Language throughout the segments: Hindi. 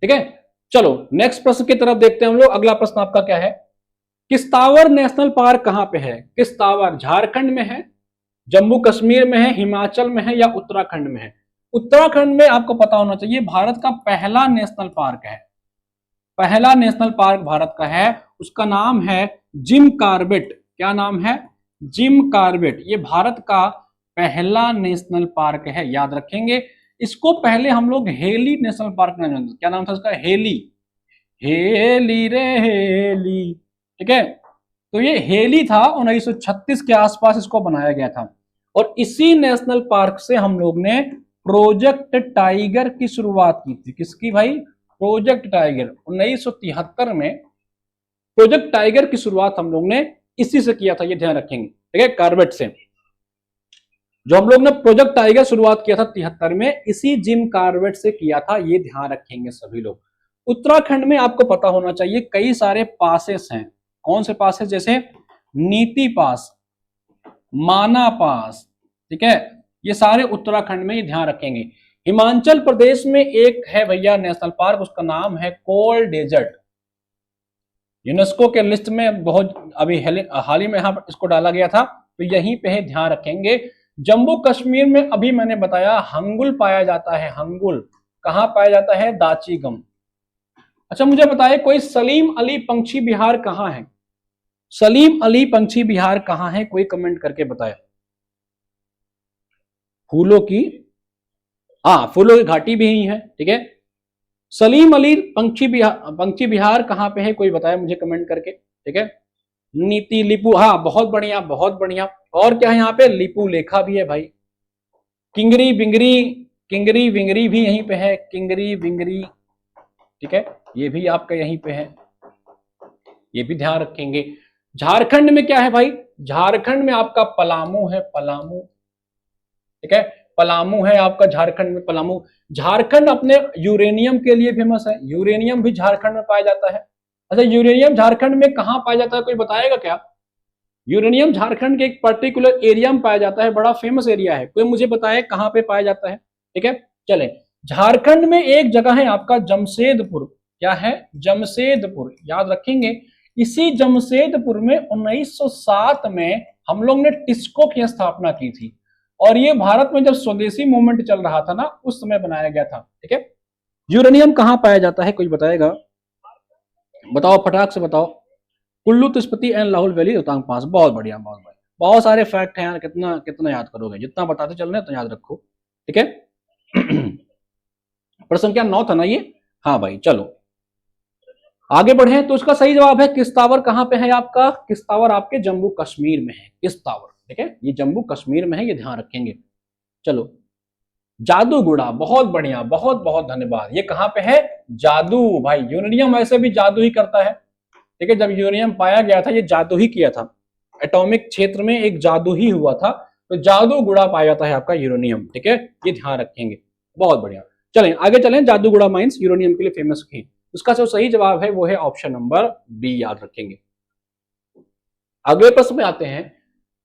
ठीक है, चलो नेक्स्ट प्रश्न की तरफ देखते हैं हम लोग। अगला प्रश्न आपका क्या है, किश्तावर नेशनल पार्क कहां पे है? किश्तावर झारखंड में है, जम्मू कश्मीर में है, हिमाचल में है या उत्तराखंड में है? उत्तराखंड में आपको पता होना चाहिए, भारत का पहला नेशनल पार्क है, पहला नेशनल पार्क भारत का है, उसका नाम है जिम कॉर्बेट। क्या नाम है? Jim Corbett. ये भारत का पहला नेशनल पार्क है, याद रखेंगे। इसको पहले हम लोग हेली नेशनल पार्क नाम जानते, क्या नाम था उसका? हेली, हेली रे हेली, ठीक है। तो ये हेली था, 1936 के आसपास इसको बनाया गया था। और इसी नेशनल पार्क से हम लोग ने प्रोजेक्ट टाइगर की शुरुआत की थी। किसकी भाई? Project tiger. 1973 में प्रोजेक्ट टाइगर की शुरुआत हम लोग ने इसी से किया था, ये ध्यान रखेंगे, ठीक है, कॉर्बेट से। जो हम लोग ने प्रोजेक्ट टाइगर शुरुआत किया था 73 में, इसी जिम कॉर्बेट से किया था, ये ध्यान रखेंगे सभी लोग। उत्तराखंड में आपको पता होना चाहिए कई सारे पासेस हैं। कौन से पासेस? जैसे नीति पास, माना पास, ठीक है, ये सारे उत्तराखंड में, ये ध्यान रखेंगे। हिमाचल प्रदेश में एक है भैया नेशनल पार्क, उसका नाम है कोल डेजर्ट। यूनेस्को के लिस्ट में बहुत अभी हाल ही में यहां पर इसको डाला गया था, तो यहीं पे है, ध्यान रखेंगे। जम्मू कश्मीर में अभी मैंने बताया हंगुल पाया जाता है। हंगुल कहां पाया जाता है? दाचीगम। अच्छा मुझे बताइए, कोई सलीम अली पंछी विहार कहां है? सलीम अली पंछी विहार कहां है? कोई कमेंट करके बताए। फूलों की, हाँ, फूलों की घाटी भी ही है, ठीक है। सलीम अली पंछी विहार कहां पे है? कोई बताए मुझे कमेंट करके, ठीक है। नीति लिपू, हाँ बहुत बढ़िया बहुत बढ़िया। और क्या है यहाँ पे? लिपू लेखा भी है भाई। किंगरी बिंगरी, किंगरी विंगरी भी यहीं पे है, किंगरी विंगरी, ठीक है, ये भी आपका यहीं पे है, ये भी ध्यान रखेंगे। झारखंड में क्या है भाई? झारखंड में आपका पलामू है, पलामू, ठीक है, पलामू है आपका झारखंड में, पलामू। झारखंड अपने यूरेनियम के लिए फेमस है, यूरेनियम भी झारखंड में पाया जाता है। अच्छा यूरेनियम झारखंड में कहां पाया जाता है, कोई बताएगा क्या? यूरेनियम झारखंड के एक पर्टिकुलर एरिया में पाया जाता है, बड़ा फेमस एरिया है, कोई मुझे बताए कहां पे पाया जाता है, ठीक है। चले, झारखंड में एक जगह है आपका जमशेदपुर। क्या है? जमशेदपुर, याद रखेंगे। इसी जमशेदपुर में 1907 में हम लोग ने टिस्को की स्थापना की थी, और ये भारत में जब स्वदेशी मूवमेंट चल रहा था ना, उस समय बनाया गया था, ठीक है। यूरेनियम कहां पाया जाता है, कोई बताएगा? बताओ, फटाक से बताओ। कुल्लू, तिस्पति एंड लाहौल वैली, रोहतांग पास। बहुत बढ़िया बहुत बढ़िया, बहुत सारे फैक्ट हैं यार, कितना कितना याद करोगे, जितना बताते चल रहे हैं तो याद रखो, ठीक है। प्रश्न क्या 9 था ना ये? हाँ भाई, चलो आगे बढ़े। तो इसका सही जवाब है किश्तावर। कहां पे है आपका? किश्तावर आपके जम्मू कश्मीर में है, किश्तावर, ठीक है, ये जम्मू कश्मीर में है, ये ध्यान रखेंगे। चलो, जादूगुड़ा, बहुत बढ़िया, बहुत बहुत धन्यवाद। ये कहां पे है? जादू भाई, यूरेनियम ऐसे भी जादू ही करता है, ठीक है। जब यूरेनियम पाया गया था, ये जादू ही किया था, एटॉमिक क्षेत्र में एक जादू ही हुआ था, तो जादूगुड़ा पाया जाता है आपका यूरेनियम, ठीक है, ये ध्यान रखेंगे। बहुत बढ़िया, चलें आगे चलें। जादूगुड़ा माइंस यूरेनियम के लिए फेमस है। उसका जो सही जवाब है वो है ऑप्शन नंबर बी, याद रखेंगे। अगले प्रश्न में आते हैं,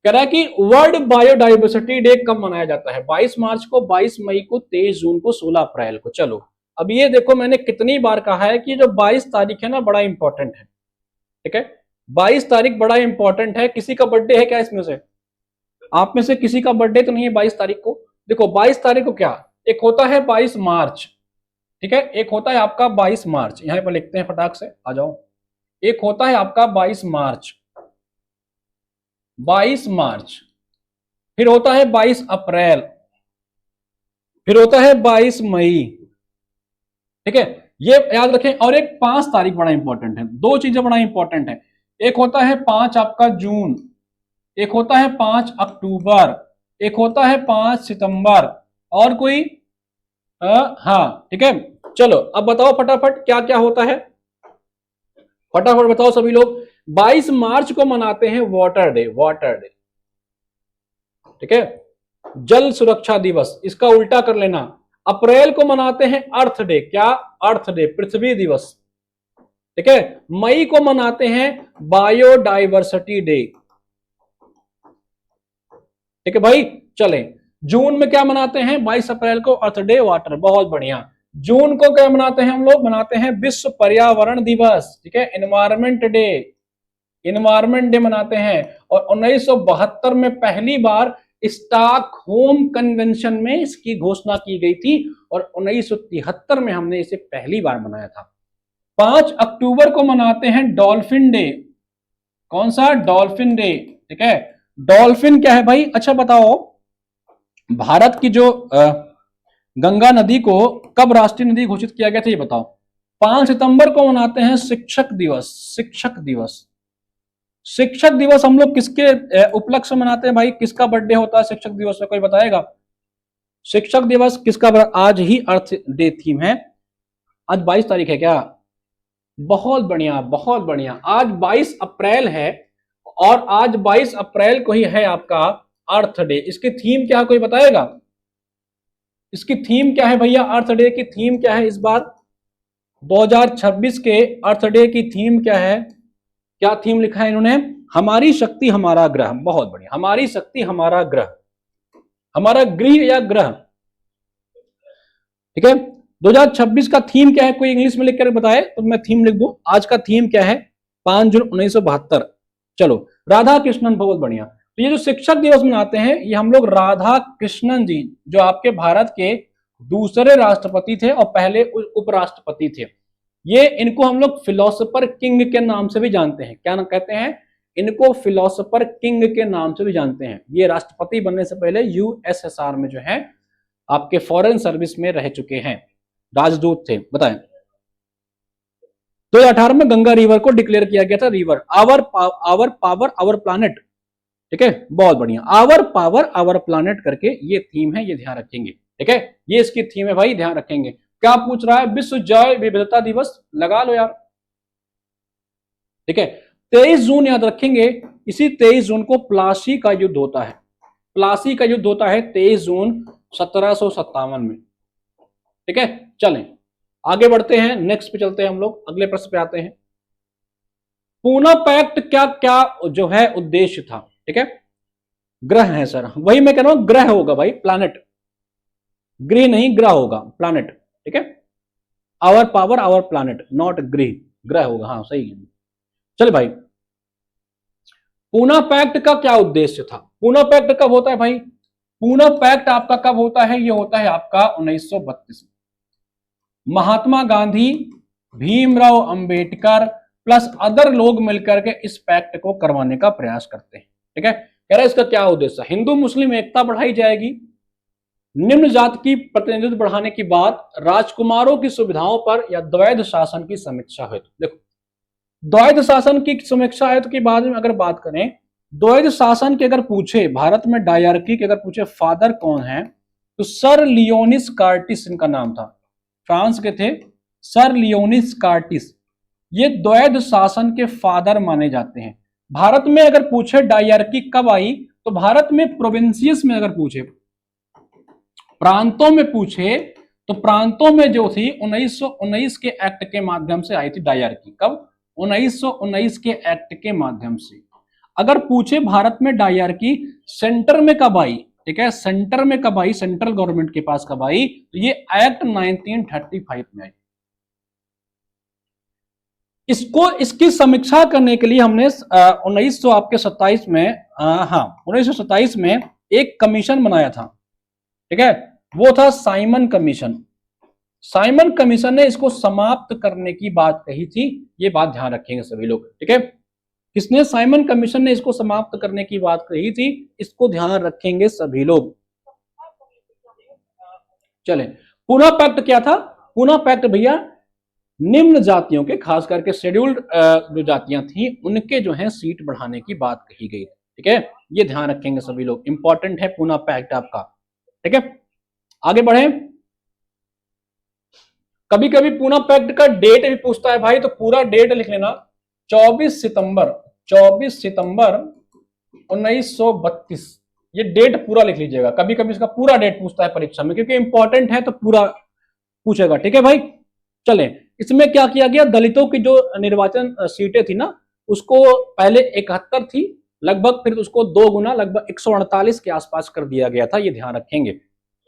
कह रहा है कि वर्ल्ड बायोडाइवर्सिटी डे कब मनाया जाता है? 22 मार्च को, 22 मई को, 23 जून को, 16 अप्रैल को। चलो, अब ये देखो मैंने कितनी बार कहा है कि जो 22 तारीख है ना, बड़ा इंपॉर्टेंट है, ठीक है। 22 तारीख बड़ा इंपॉर्टेंट है। किसी का बर्थडे है क्या इसमें से? आप में से किसी का बर्थडे तो नहीं है 22 तारीख को? देखो 22 तारीख को क्या, एक होता है 22 मार्च, ठीक है, एक होता है आपका 22 मार्च, यहां पर लिखते हैं फटाक से, आ जाओ। एक होता है आपका 22 मार्च, 22 मार्च, फिर होता है 22 अप्रैल, फिर होता है 22 मई, ठीक है, ये याद रखें। और एक 5 तारीख बड़ा इंपॉर्टेंट है, दो चीजें बड़ा इंपॉर्टेंट है। एक होता है 5 आपका जून, एक होता है 5 अक्टूबर, एक होता है 5 सितंबर, और कोई हाँ, ठीक है। चलो अब बताओ फटाफट क्या क्या होता है, फटाफट बताओ सभी लोग। 22 मार्च को मनाते हैं वाटर डे, वाटर डे, ठीक है, जल सुरक्षा दिवस, इसका उल्टा कर लेना। अप्रैल को मनाते हैं अर्थ डे, क्या? अर्थ डे, पृथ्वी दिवस, ठीक है। मई को मनाते हैं बायोडाइवर्सिटी डे, ठीक है भाई। चलें, जून में क्या मनाते हैं? 22 अप्रैल को अर्थ डे वाटर, बहुत बढ़िया। जून को क्या मनाते हैं हम लोग? मनाते हैं विश्व पर्यावरण दिवस, ठीक है, एनवायरमेंट डे, एनवायरमेंट डे मनाते हैं। और 1972 में पहली बार स्टॉकहोम कन्वेंशन में इसकी घोषणा की गई थी और 1973 में हमने इसे पहली बार मनाया था। 5 अक्टूबर को मनाते हैं डॉल्फिन डे। कौन सा? डॉल्फिन डे, ठीक है। डॉल्फिन क्या है भाई? अच्छा बताओ, भारत की जो गंगा नदी को कब राष्ट्रीय नदी घोषित किया गया था, ये बताओ। 5 सितंबर को मनाते हैं शिक्षक दिवस। शिक्षक दिवस, शिक्षक दिवस हम लोग किसके उपलक्ष्य में मनाते हैं भाई? किसका बर्थडे होता है शिक्षक दिवस में, कोई बताएगा? शिक्षक दिवस किसका? आज ही अर्थ डे थीम है। आज 22 तारीख है क्या? बहुत बढ़िया, बहुत बढ़िया। आज 22 अप्रैल है और आज 22 अप्रैल को ही है आपका अर्थ डे। इसकी थीम क्या है, कोई बताएगा? इसकी थीम क्या है भैया? अर्थ डे की थीम क्या है इस बार 2026 के अर्थ डे की थीम क्या है? क्या थीम लिखा है इन्होंने? हमारी शक्ति हमारा ग्रह। बहुत बढ़िया, हमारी शक्ति हमारा ग्रह, हमारा गृह या ग्रह, ठीक है। 2026 का थीम क्या है, कोई इंग्लिश में लिखकर बताए तो मैं थीम लिख दूं। आज का थीम क्या है? 5 जून 1972। चलो, राधा कृष्णन, बहुत बढ़िया। तो ये जो शिक्षक दिवस मनाते हैं, ये हम लोग राधा कृष्णन जी, जो आपके भारत के दूसरे राष्ट्रपति थे और पहले उपराष्ट्रपति थे, ये इनको हम लोग फिलोसोफर किंग के नाम से भी जानते हैं। क्या नाम कहते हैं इनको? फिलोसोफर किंग के नाम से भी जानते हैं। ये राष्ट्रपति बनने से पहले यूएसएसआर में जो है आपके फॉरेन सर्विस में रह चुके हैं, राजदूत थे। बताएं, 2018 में गंगा रिवर को डिक्लेयर किया गया था river. Our power our planet, ठीक है, बहुत बढ़िया। आवर पावर आवर प्लानेट करके ये थीम है, ये ध्यान रखेंगे, ठीक है। ये इसकी थीम है भाई, ध्यान रखेंगे। क्या पूछ रहा है? विश्व जैव विविधता दिवस लगा लो यार, ठीक है। 23 जून याद रखेंगे, इसी 23 जून को प्लासी का युद्ध होता है। प्लासी का युद्ध होता है 23 जून 1757 में, ठीक है। चलें आगे बढ़ते हैं, नेक्स्ट पे चलते हैं हम लोग, अगले प्रश्न पे आते हैं। पूना पैक्ट क्या क्या जो है उद्देश्य था, ठीक है। ग्रह है सर, वही मैं कह रहा हूं, ग्रह होगा भाई, प्लैनेट, गृह नहीं ग्रह होगा, प्लैनेट, ठीक है। Our power our planet, not गृह, ग्रह होगा, हाँ सही है। चल भाई, पूना पैक्ट का क्या उद्देश्य था? पूना पैक्ट कब होता है भाई? पूना पैक्ट आपका कब होता है? ये होता है आपका 1932 में। महात्मा गांधी, भीमराव अंबेडकर प्लस अदर लोग मिलकर के इस पैक्ट को करवाने का प्रयास करते हैं, ठीक है। कह रहे इसका क्या उद्देश्य? हिंदू मुस्लिम एकता बढ़ाई जाएगी, निम्न जाति की प्रतिनिधित्व बढ़ाने की बात, राजकुमारों की सुविधाओं पर या द्वैध शासन की समीक्षा हेतु। देखो, द्वैध शासन की समीक्षा हेतु की बाद में अगर बात करें, द्वैध शासन की अगर पूछे, भारत में डायरकी की अगर पूछे फादर कौन है, तो सर लियोनिस कार्टिस इनका नाम था, फ्रांस के थे सर लियोनिस कार्टिस। ये द्वैध शासन के फादर माने जाते हैं। भारत में अगर पूछे डायरकी कब आई, तो भारत में प्रोविंसियस में अगर पूछे, प्रांतों में पूछे, तो प्रांतों में जो थी 1919 के एक्ट के माध्यम से आई थी डायरकी। कब? 1919 के एक्ट के माध्यम से। अगर पूछे भारत में डायरकी सेंटर में कब आई, ठीक है, सेंटर में कब आई, सेंट्रल गवर्नमेंट के पास कब आई, तो ये एक्ट 1935 में आई। इसको इसकी समीक्षा करने के लिए हमने 1927 में 1927 में एक कमीशन बनाया था, ठीक है, वो था साइमन कमीशन। साइमन कमीशन ने इसको समाप्त करने की बात कही थी, ये बात ध्यान रखेंगे सभी लोग, ठीक है। किसने? साइमन कमीशन ने इसको समाप्त करने की बात कही थी, इसको ध्यान रखेंगे सभी लोग। चले, पूना पैक्ट क्या था? पूना पैक्ट भैया निम्न जातियों के, खास करके शेड्यूल्ड जो जातियां थी उनके जो है सीट बढ़ाने की बात कही गई, ठीक है। ये ध्यान रखेंगे सभी लोग, इंपॉर्टेंट है पूना पैक्ट आपका, ठीक है। आगे बढ़े, कभी कभी पूना पैक्ट का डेट भी पूछता है भाई, तो पूरा डेट लिख लेना, 24 सितंबर 1932, ये डेट पूरा लिख लीजिएगा। कभी कभी इसका पूरा डेट पूछता है परीक्षा में, क्योंकि इंपॉर्टेंट है तो पूरा पूछेगा, ठीक है भाई। चले, इसमें क्या किया गया, दलितों की जो निर्वाचन सीटें थी ना, उसको पहले 71 थी लगभग, फिर उसको 2 गुना लगभग 148 के आसपास कर दिया गया था, ये ध्यान रखेंगे।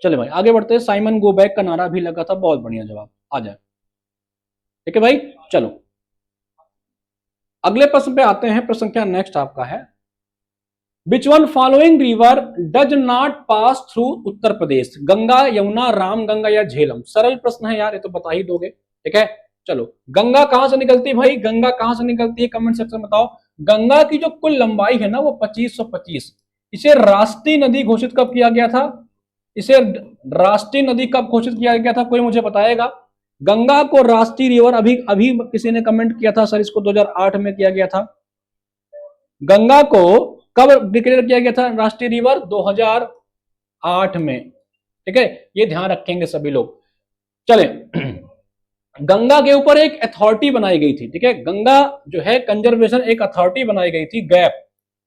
चले भाई आगे बढ़ते हैं। साइमन गो बैक का नारा भी लगा था, बहुत बढ़िया जवाब आ जाए। ठीक है भाई, चलो अगले प्रश्न पे आते हैं। प्रश्न संख्या नेक्स्ट आपका है, which one following river does not pass through Uttar Pradesh? Ganga, Yamuna, Ramganga या झेलम? सरल प्रश्न है यार, ये तो बता ही दोगे। ठीक है, चलो गंगा कहां से निकलती है भाई? गंगा कहां से निकलती है, कमेंट सेक्शन में बताओ। गंगा की जो कुल लंबाई है ना वो 2525। इसे राष्ट्रीय नदी घोषित कब किया गया था? इसे राष्ट्रीय नदी कब घोषित किया गया था, कोई मुझे बताएगा? गंगा को राष्ट्रीय रिवर अभी अभी किसी ने कमेंट किया था सर, इसको 2008 में किया गया था। गंगा को कब डिक्लेयर किया गया था राष्ट्रीय रिवर? 2008 में। ठीक है, ये ध्यान रखेंगे सभी लोग। चले गंगा के ऊपर एक अथॉरिटी बनाई गई थी। ठीक है, गंगा जो है कंजर्वेशन एक अथॉरिटी बनाई गई थी, गैप,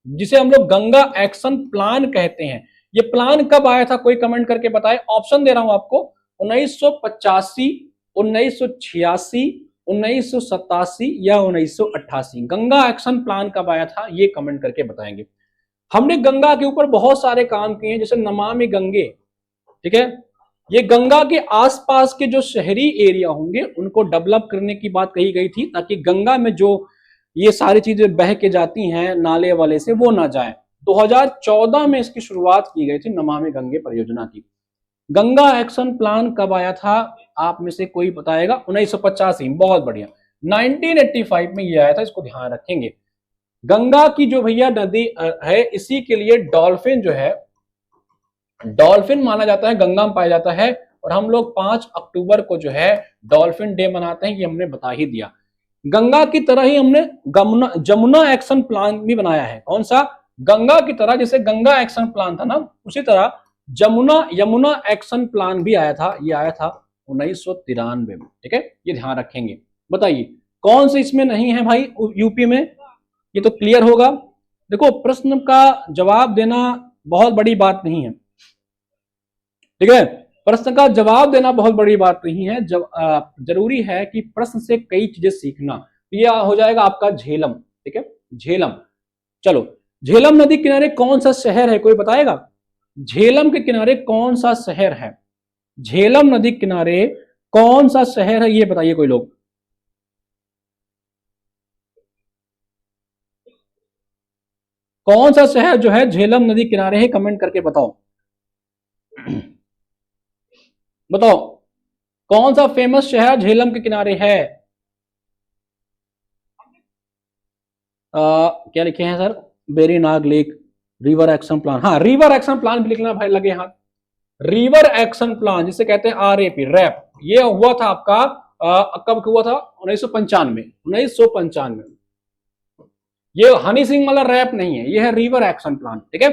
जिसे हम लोग गंगा एक्शन प्लान कहते हैं। ये प्लान कब आया था, कोई कमेंट करके बताए। ऑप्शन दे रहा हूं आपको, 1985, 1986, 1987 या 1988। गंगा एक्शन प्लान कब आया था, ये कमेंट करके बताएंगे। हमने गंगा के ऊपर बहुत सारे काम किए हैं, जैसे नमामि गंगे। ठीक है, ये गंगा के आसपास के जो शहरी एरिया होंगे उनको डेवलप करने की बात कही गई थी, ताकि गंगा में जो ये सारी चीजें बह के जाती हैं नाले वाले से, वो ना जाए। 2014 में इसकी शुरुआत की गई थी नमामि गंगे परियोजना की। गंगा एक्शन प्लान कब आया था, आप में से कोई बताएगा? 1985, बहुत बढ़िया। 1985 में ये आया था, इसको ध्यान रखेंगे। गंगा की जो भैया नदी है, इसी के लिए डॉल्फिन जो है, डॉल्फिन माना जाता है, गंगा में पाया जाता है। और हम लोग 5 अक्टूबर को जो है डॉल्फिन डे मनाते हैं, ये हमने बता ही दिया। गंगा की तरह ही हमने जमुना एक्शन प्लान भी बनाया है। कौन सा? गंगा की तरह, जैसे गंगा एक्शन प्लान था ना, उसी तरह यमुना एक्शन प्लान भी आया था। ये आया था 1993 में। ठीक है, ये ध्यान रखेंगे। बताइए कौन से इसमें नहीं है भाई यूपी में, ये तो क्लियर होगा। देखो प्रश्न का जवाब देना बहुत बड़ी बात नहीं है। ठीक है, प्रश्न का जवाब देना बहुत बड़ी बात नहीं है। जरूरी है कि प्रश्न से कई चीजें सीखना। यह हो जाएगा आपका झेलम। ठीक है, झेलम। चलो, झेलम नदी किनारे कौन सा शहर है, कोई बताएगा? झेलम के किनारे कौन सा शहर है? झेलम नदी किनारे कौन सा शहर है, ये बताइए कोई लोग। कौन सा शहर जो है झेलम नदी किनारे है, कमेंट करके बताओ। बताओ कौन सा फेमस शहर झेलम के किनारे है? क्या लिखे हैं sir? Berinag lake, river action plan. हाँ, रिवर एक्शन प्लान भी लिखना भाई, लगे हाथ। रिवर एक्शन प्लान जिसे कहते हैं RAP, रैप, ये हुआ था आपका कब हुआ था? 1995। 1995। ये हनी सिंह वाला रैप नहीं है, ये है रिवर एक्शन प्लान। ठीक है,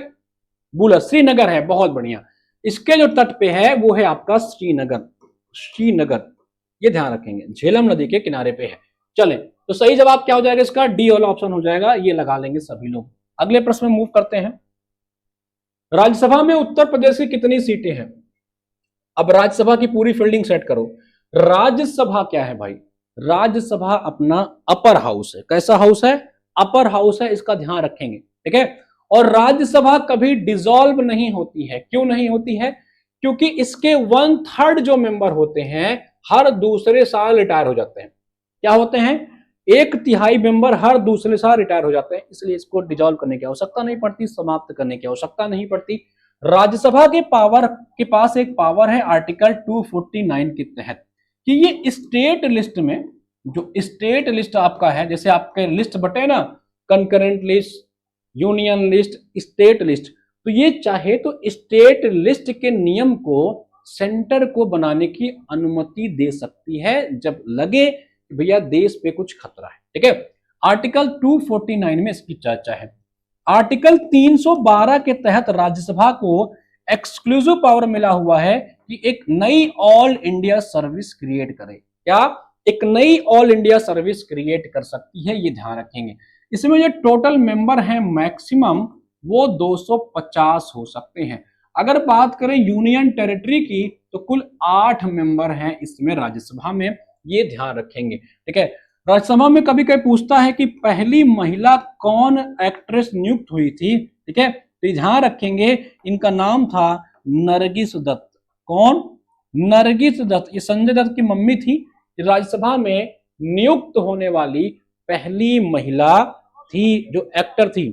बुला श्रीनगर है, बहुत बढ़िया। इसके जो तट पे है वो है आपका श्रीनगर। श्रीनगर, ये ध्यान रखेंगे, झेलम नदी के किनारे पे है। चलें, तो सही जवाब क्या हो जाएगा इसका? डी वाला ऑप्शन हो जाएगा, ये लगा लेंगे सभी लोग। अगले प्रश्न में मूव करते हैं। राज्यसभा में उत्तर प्रदेश की कितनी सीटें हैं? अब राज्यसभा की पूरी फील्डिंग सेट करो। राज्यसभा क्या है भाई? राज्यसभा अपना अपर हाउस है। कैसा हाउस है? अपर हाउस है, इसका ध्यान रखेंगे। ठीक है, और राज्यसभा कभी डिसॉल्व नहीं होती है। क्यों नहीं होती है? क्योंकि इसके 1/3 जो मेंबर होते हैं हर दूसरे साल रिटायर हो जाते हैं। क्या होते हैं? 1/3 मेंबर हर दूसरे साल रिटायर हो जाते हैं, इसलिए इसको डिसॉल्व करने की आवश्यकता नहीं पड़ती, समाप्त करने की आवश्यकता नहीं पड़ती। राज्यसभा के पास एक पावर है आर्टिकल 249 के तहत, कि ये स्टेट लिस्ट में, जो स्टेट लिस्ट आपका है, जैसे आपके लिस्ट बटे ना, concurrent list, union list, state list, तो ये चाहे तो स्टेट लिस्ट के नियम को सेंटर को बनाने की अनुमति दे सकती है जब लगे भैया देश पे कुछ खतरा है। ठीक है, आर्टिकल 249 में इसकी चर्चा है। आर्टिकल 312 के तहत राज्यसभा को एक्सक्लूसिव पावर मिला हुआ है कि एक नई ऑल इंडिया सर्विस क्रिएट करे। क्या? एक नई ऑल इंडिया सर्विस क्रिएट कर सकती है, ये ध्यान रखेंगे। इसमें जो टोटल मेंबर है मैक्सिमम वो 250 हो सकते हैं। अगर बात करें यूनियन टेरिटरी की तो कुल 8 मेंबर हैं इसमें राज्यसभा में, ये ध्यान रखेंगे। ठीक है, राज्यसभा में कभी कभी पूछता है कि पहली महिला कौन एक्ट्रेस नियुक्त हुई थी। ठीक है, तो ध्यान रखेंगे, इनका नाम था नरगिस दत्त। कौन? नरगिस दत्त। ये संजय दत्त की मम्मी थी, राज्यसभा में नियुक्त होने वाली पहली महिला थी जो एक्टर थी।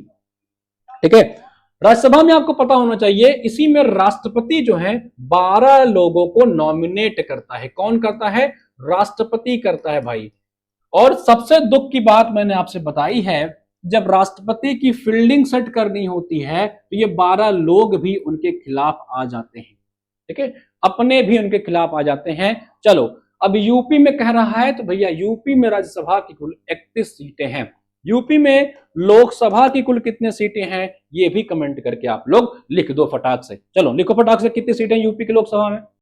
ठीक है, राज्यसभा में आपको पता होना चाहिए, इसी में राष्ट्रपति जो है 12 लोगों को नॉमिनेट करता है। कौन करता है? राष्ट्रपति करता है भाई। और सबसे दुख की बात मैंने आपसे बताई है, जब राष्ट्रपति की फील्डिंग सेट करनी होती है तो ये 12 लोग भी उनके खिलाफ आ जाते हैं। ठीक है, अपने भी उनके खिलाफ आ जाते हैं। चलो, अब यूपी में कह रहा है तो भैया यूपी में राज्यसभा की कुल 31 सीटें हैं। यूपी में लोकसभा की कुल कितने सीटें हैं ये भी कमेंट करके आप लोग लिख दो फटाक से। चलो लिखो फटाक से, कितनी सीटें यूपी की लोकसभा में?